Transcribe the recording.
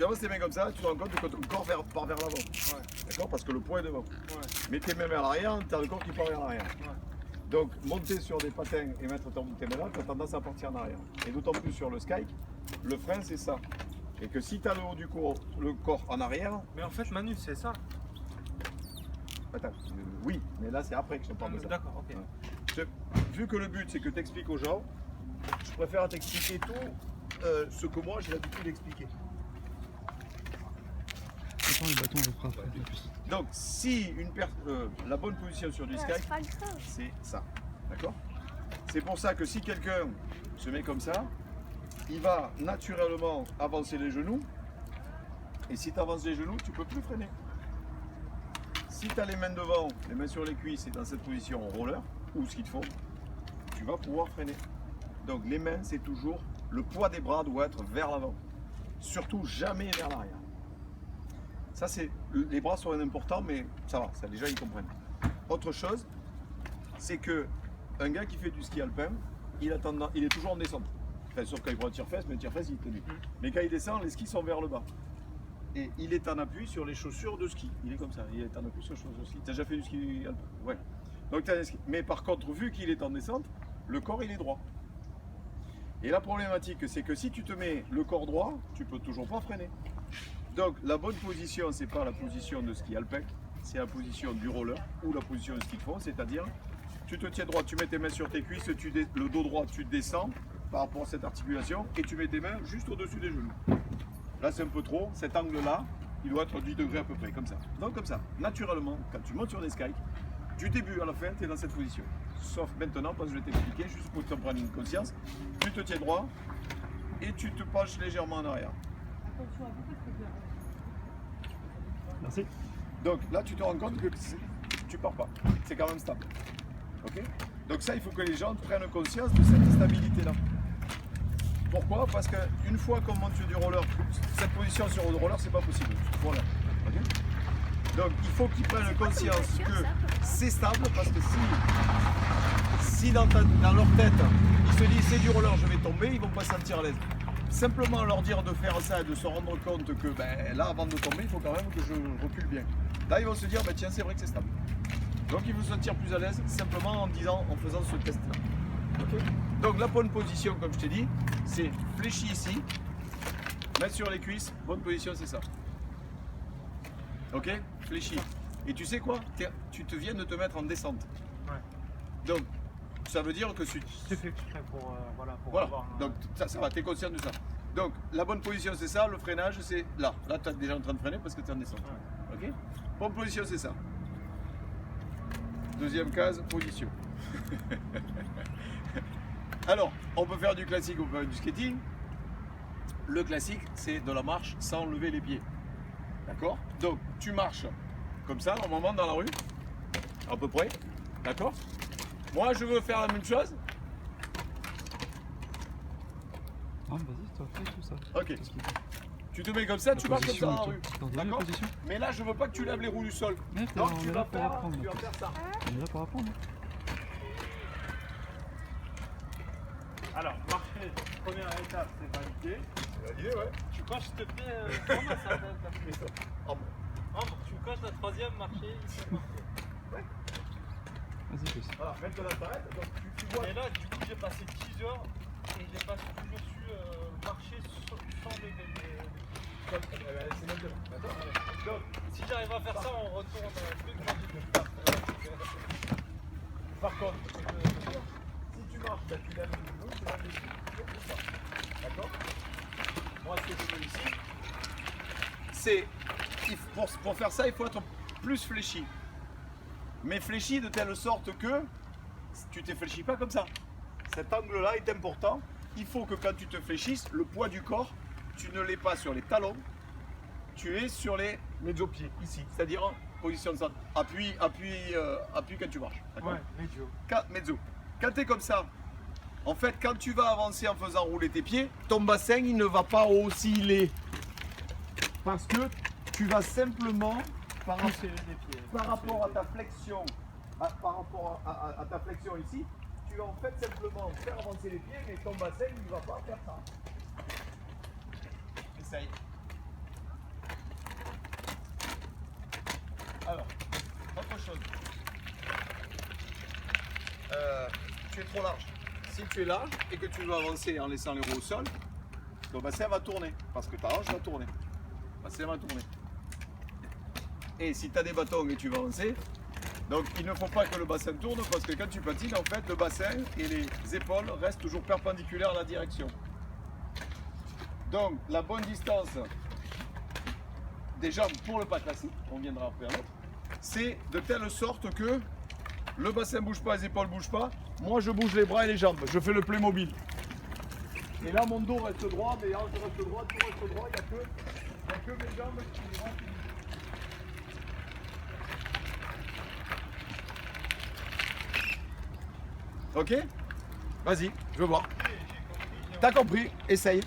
tu avances tes mains comme ça, tu te rends compte que ton corps part vers l'avant. Ouais. D'accord? Parce que le poids est devant. Ouais. Mets tes mains vers l'arrière, tu as le corps qui part vers l'arrière. Ouais. Donc, monter sur des patins et mettre tes mains là, tu as tendance à partir en arrière. Et d'autant plus sur le sky, le frein c'est ça. Et que si tu as le haut du corps, le corps en arrière. Mais en fait, Manu, c'est ça. Attends, oui, mais là c'est après que je te parle de ça. D'accord, ok. Ouais. Vu que le but c'est que tu expliques aux gens, je préfère t'expliquer tout ce que moi j'ai l'habitude d'expliquer. Attends, les bâtons, on le fera après. Ouais. Donc, si la bonne position sur du sky, c'est ça. D'accord? C'est pour ça que si quelqu'un se met comme ça, il va naturellement avancer les genoux. Et si tu avances les genoux, tu ne peux plus freiner. Si tu as les mains devant, les mains sur les cuisses et dans cette position roller ou ski de fond, tu vas pouvoir freiner. Donc les mains, c'est toujours le poids des bras doit être vers l'avant. Surtout jamais vers l'arrière. Ça, les bras sont importants, mais ça va, ça déjà ils comprennent. Autre chose, c'est que un gars qui fait du ski alpin, il est toujours en descente. Enfin, sauf quand il prend un tire-fesse, mais le tire-fesse il est tenu. Mais quand il descend, les skis sont vers le bas. Et il est en appui sur les chaussures de ski. Il est comme ça, il est en appui sur les chaussures de ski. Tu as déjà fait du ski alpin? Ouais. Donc, mais par contre, vu qu'il est en descente, le corps il est droit. Et la problématique, c'est que si tu te mets le corps droit, tu peux toujours pas freiner. Donc la bonne position, c'est pas la position de ski alpin, c'est la position du roller ou la position de ski de fond, c'est-à-dire tu te tiens droit, tu mets tes mains sur tes cuisses, le dos droit, tu descends par rapport à cette articulation et tu mets tes mains juste au-dessus des genoux. Là c'est un peu trop, cet angle-là, il doit être 10 degrés à peu près, comme ça. Donc comme ça, naturellement, quand tu montes sur des skis, du début à la fin, tu es dans cette position. Sauf maintenant, parce que je vais t'expliquer, juste pour te prendre une conscience, tu te tiens droit et tu te penches légèrement en arrière. Merci. Donc là, tu te rends compte que tu pars pas. C'est quand même stable. Ok? Donc ça, il faut que les gens prennent conscience de cette stabilité-là. Pourquoi? Parce qu'une fois qu'on monte sur du roller, cette position sur le roller, c'est pas possible. Voilà. Okay? Donc il faut qu'ils prennent conscience que c'est stable, parce que si dans leur tête, ils se disent c'est du roller, je vais tomber, ils vont pas se sentir à l'aise. Simplement leur dire de faire ça et de se rendre compte que là, avant de tomber, il faut quand même que je recule bien. Là, ils vont se dire, tiens, c'est vrai que c'est stable. Donc, ils vont se sentir plus à l'aise simplement en faisant ce test-là. Okay. Donc, la bonne position, comme je t'ai dit, c'est fléchi ici, mettre sur les cuisses. Bonne position, c'est ça. Ok? Fléchi. Et tu sais quoi? Tu te viens de te mettre en descente. Ouais. Donc, ça veut dire que tu... C'est fait exprès pour voilà. avoir... Donc ça va, tu es conscient de ça. Donc la bonne position c'est ça, le freinage c'est là. Là tu es déjà en train de freiner parce que tu es en descente. Ouais. Ok? Bonne position c'est ça. Deuxième case, position. Alors, on peut faire du classique, on peut faire du skating. Le classique c'est de la marche sans lever les pieds. D'accord? Donc tu marches comme ça normalement dans la rue, à peu près. D'accord? Moi, je veux faire la même chose. Ah, vas-y, toi, fais tout ça. Ok. Tu te mets comme ça, tu marches comme ça dans la rue. D'accord? Mais là, je veux pas que tu lèves les roues du sol. Mais Donc, on tu est vas là pour apprendre. faire ça. On est là pour apprendre. Alors, marcher, première étape, c'est valider. C'est validé, ouais. Tu coches, s'il te plaît, comment ça t'as fait? Tu coches la troisième, marcher, ici, marcher. Ouais. Vas-y, fais ça. Voilà, maintenant là, t'arrêtes. Donc, tu vois. Et là, du coup, j'ai passé 10 heures et j'ai pas toujours su marcher sans les... C'est maintenant. D'accord? Donc, Si j'arrive à faire ça, on retourne plus de par contre, si tu marches, tu lèves les genoux, tu lèves les genoux. Comme ça. D'accord? Moi, ce que je veux ici, c'est pour faire ça, il faut être plus fléchi. Mais fléchi de telle sorte que tu ne te fléchis pas comme ça. Cet angle-là est important. Il faut que quand tu te fléchisses, le poids du corps, tu ne l'aies pas sur les talons, tu es sur les mezzo-pieds, ici. C'est-à-dire en position de centre. Appuie quand tu marches. Ouais, médio. Mezzo. Quand tu es comme ça, en fait, quand tu vas avancer en faisant rouler tes pieds, ton bassin, il ne va pas osciller. Parce que tu vas simplement, par rapport à ta flexion, par rapport à ta flexion ici, tu vas en fait simplement faire avancer les pieds, mais ton bassin il ne va pas faire ça. Essaye. tu es trop large. Si tu es large et que tu veux avancer en laissant les roues au sol, ton bassin va tourner. Parce que ta hanche va tourner. Le bassin va tourner. Et si tu as des bâtons et tu vas avancer, donc il ne faut pas que le bassin tourne parce que quand tu patines, en fait, le bassin et les épaules restent toujours perpendiculaires à la direction. Donc la bonne distance des jambes pour le pas classique, on viendra après un autre, c'est de telle sorte que le bassin ne bouge pas, les épaules ne bougent pas. Moi, je bouge les bras et les jambes. Je fais le Playmobil. Et là, mon dos reste droit, mes hanches restent droites, tout reste droit. Il n'y a que mes jambes qui vont. Ok? Vas-y, je veux voir. T'as compris? Essaye.